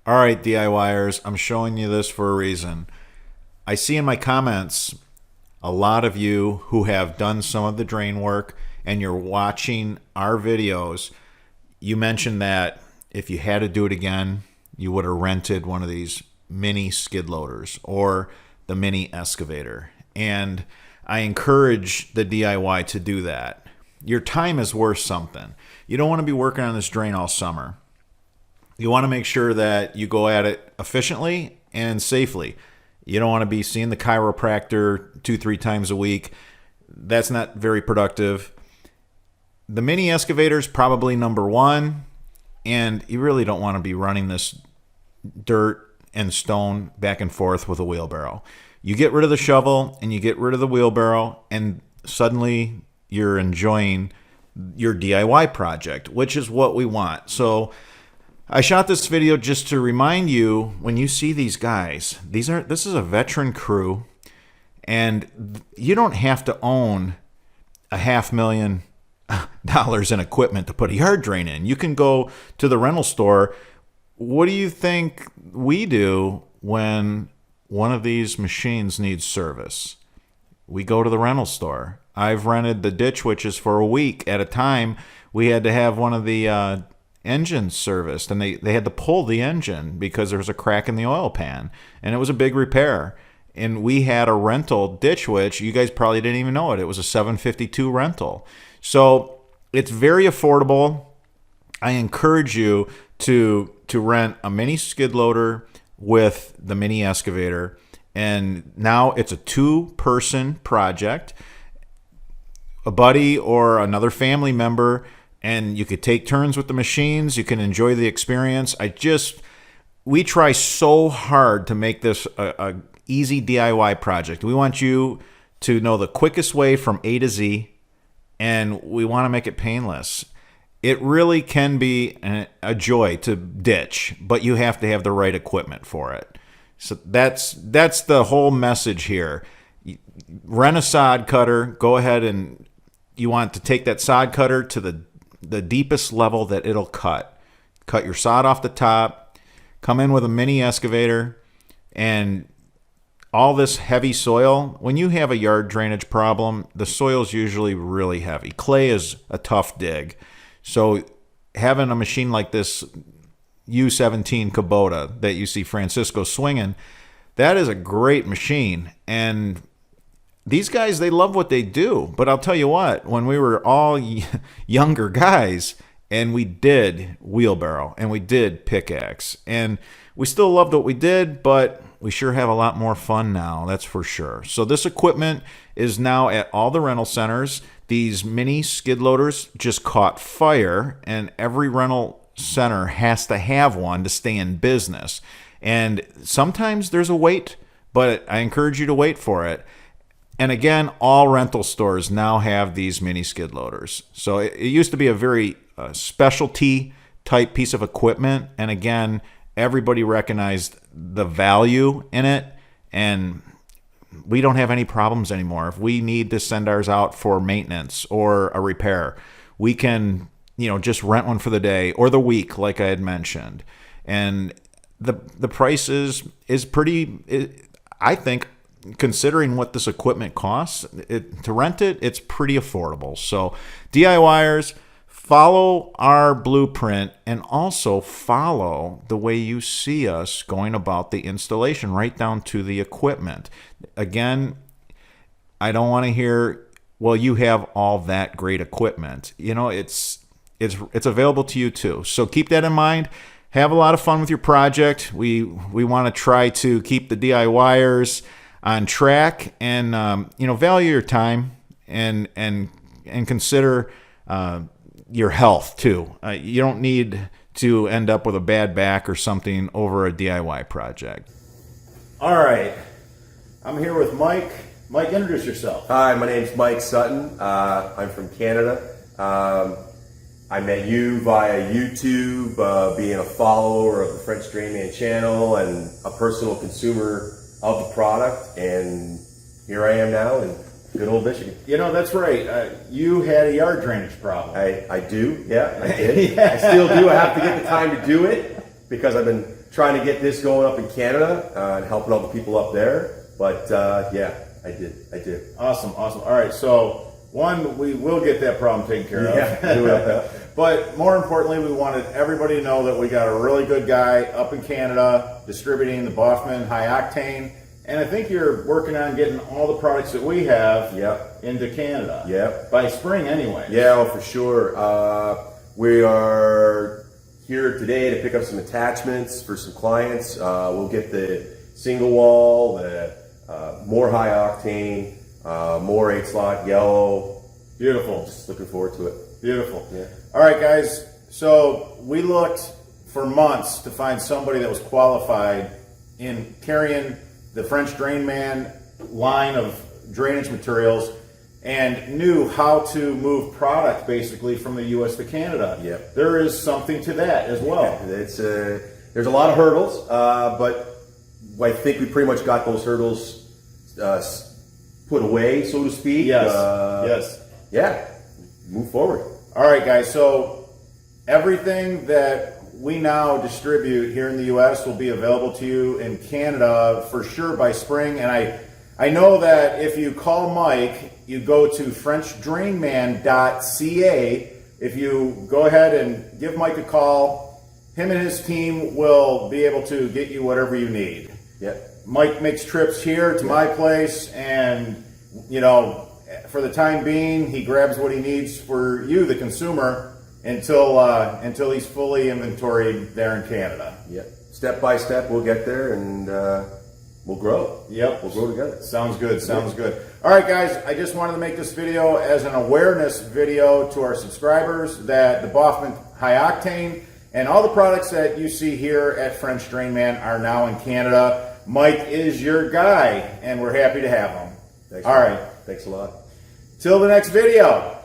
All right, DIYers, I'm showing you this for a reason. I see in my comments a lot of you who have done some of the drain work and you're watching our videos. You mentioned that if you had to do it again, you would have rented one of these mini skid loaders or the mini excavator. And I encourage the DIY to do that. Your time is worth something. You don't want to be working on this drain all summer. You want to make sure that you go at it efficiently and safely. You don't want to be seeing the chiropractor 2-3 times a week. That's not very productive. The mini excavator is probably number one, and you really don't want to be running this dirt and stone back and forth with a wheelbarrow. You get rid of the shovel and you get rid of the wheelbarrow, and suddenly you're enjoying your DIY project, which is what we want. So I shot this video just to remind you, when you see these guys, this is a veteran crew, and you don't have to own $500,000 in equipment to put a yard drain in. You can go to the rental store. What do you think we do when one of these machines needs service? We go to the rental store. I've rented the ditch witches for a week at a time. We had to have one of the engine serviced, and they had to pull the engine because there was a crack in the oil pan, and it was a big repair. And we had a rental ditch witch. You guys probably didn't even know it. It was a $752 rental. So it's very affordable. I encourage you to rent a mini skid loader with the mini excavator, and now it's a 2-person project. A buddy or another family member, and you could take turns with the machines. You can enjoy the experience. We try so hard to make this a easy DIY project. We want you to know the quickest way from A to Z, and we want to make it painless. It really can be a joy to ditch, but you have to have the right equipment for it. So that's the whole message here. Rent a sod cutter. Go ahead, and you want to take that sod cutter to the deepest level that it'll cut. Cut your sod off the top, come in with a mini excavator, and all this heavy soil. When you have a yard drainage problem, the soil's usually really heavy. Clay is a tough dig. So having a machine like this U17 Kubota that you see Francisco swinging, that is a great machine. And these guys, they love what they do. But I'll tell you what, when we were all younger guys, and we did wheelbarrow and we did pickaxe, and we still loved what we did, but we sure have a lot more fun now, that's for sure. So this equipment is now at all the rental centers. These mini skid loaders just caught fire, and every rental center has to have one to stay in business. And sometimes there's a wait, but I encourage you to wait for it. And again, all rental stores now have these mini skid loaders. So it used to be a very specialty type piece of equipment. And again, everybody recognized the value in it. And we don't have any problems anymore. If we need to send ours out for maintenance or a repair, we can, just rent one for the day or the week, like I had mentioned. And the price is pretty, I think, considering what this equipment costs, to rent it, it's pretty affordable. So DIYers, follow our blueprint and also follow the way you see us going about the installation, right down to the equipment. Again, I don't want to hear, well, you have all that great equipment. It's available to you too. So keep that in mind. Have a lot of fun with your project. We want to try to keep the DIYers on track, and value your time and consider your health too. You don't need to end up with a bad back or something over a DIY project. All right, I'm here with Mike. Mike, introduce yourself. Hi, my name's Mike Sutton. I'm from Canada. I met you via YouTube, being a follower of the French Drain Man channel and a personal consumer of the product, and here I am now in good old Michigan. That's right. You had a yard drainage problem. I do, yeah, I did. Yeah. I still do. I have to get the time to do it. because I've been trying to get this going up in Canada and helping all the people up there. But yeah, I did. Awesome. All right, so one, we will get that problem taken care of. Yeah, we will. But more importantly, we wanted everybody to know that we got a really good guy up in Canada distributing the Boffman High Octane. And I think you're working on getting all the products that we have into Canada. Yep. By spring anyway. Yeah, well, for sure. We are here today to pick up some attachments for some clients. We'll get the single wall, the more high octane, more 8-slot yellow. Beautiful. Just looking forward to it. Beautiful. Yeah. All right, guys. So we looked for months to find somebody that was qualified in carrying the French Drain Man line of drainage materials and knew how to move product basically from the U.S. to Canada. Yep. There is something to that as well. Yeah, there's a lot of hurdles, but I think we pretty much got those hurdles put away, so to speak. Yes. Yeah, move forward. All right, guys. So everything that we now distribute here in the U.S. will be available to you in Canada for sure by spring. And I know that if you call Mike, you go to FrenchDrainman.ca. If you go ahead and give Mike a call, him and his team will be able to get you whatever you need. Yep. Mike makes trips here to my place, and you know, for the time being, he grabs what he needs for you, the consumer, until he's fully inventoried there in Canada. Yep. Step by step, we'll get there, and we'll grow. Yep. We'll grow together. Sounds good. All right, guys, I just wanted to make this video as an awareness video to our subscribers that the Boffman High Octane and all the products that you see here at French Drain Man are now in Canada. Mike is your guy, and we're happy to have him. Thanks. All right. Thanks a lot. Till the next video.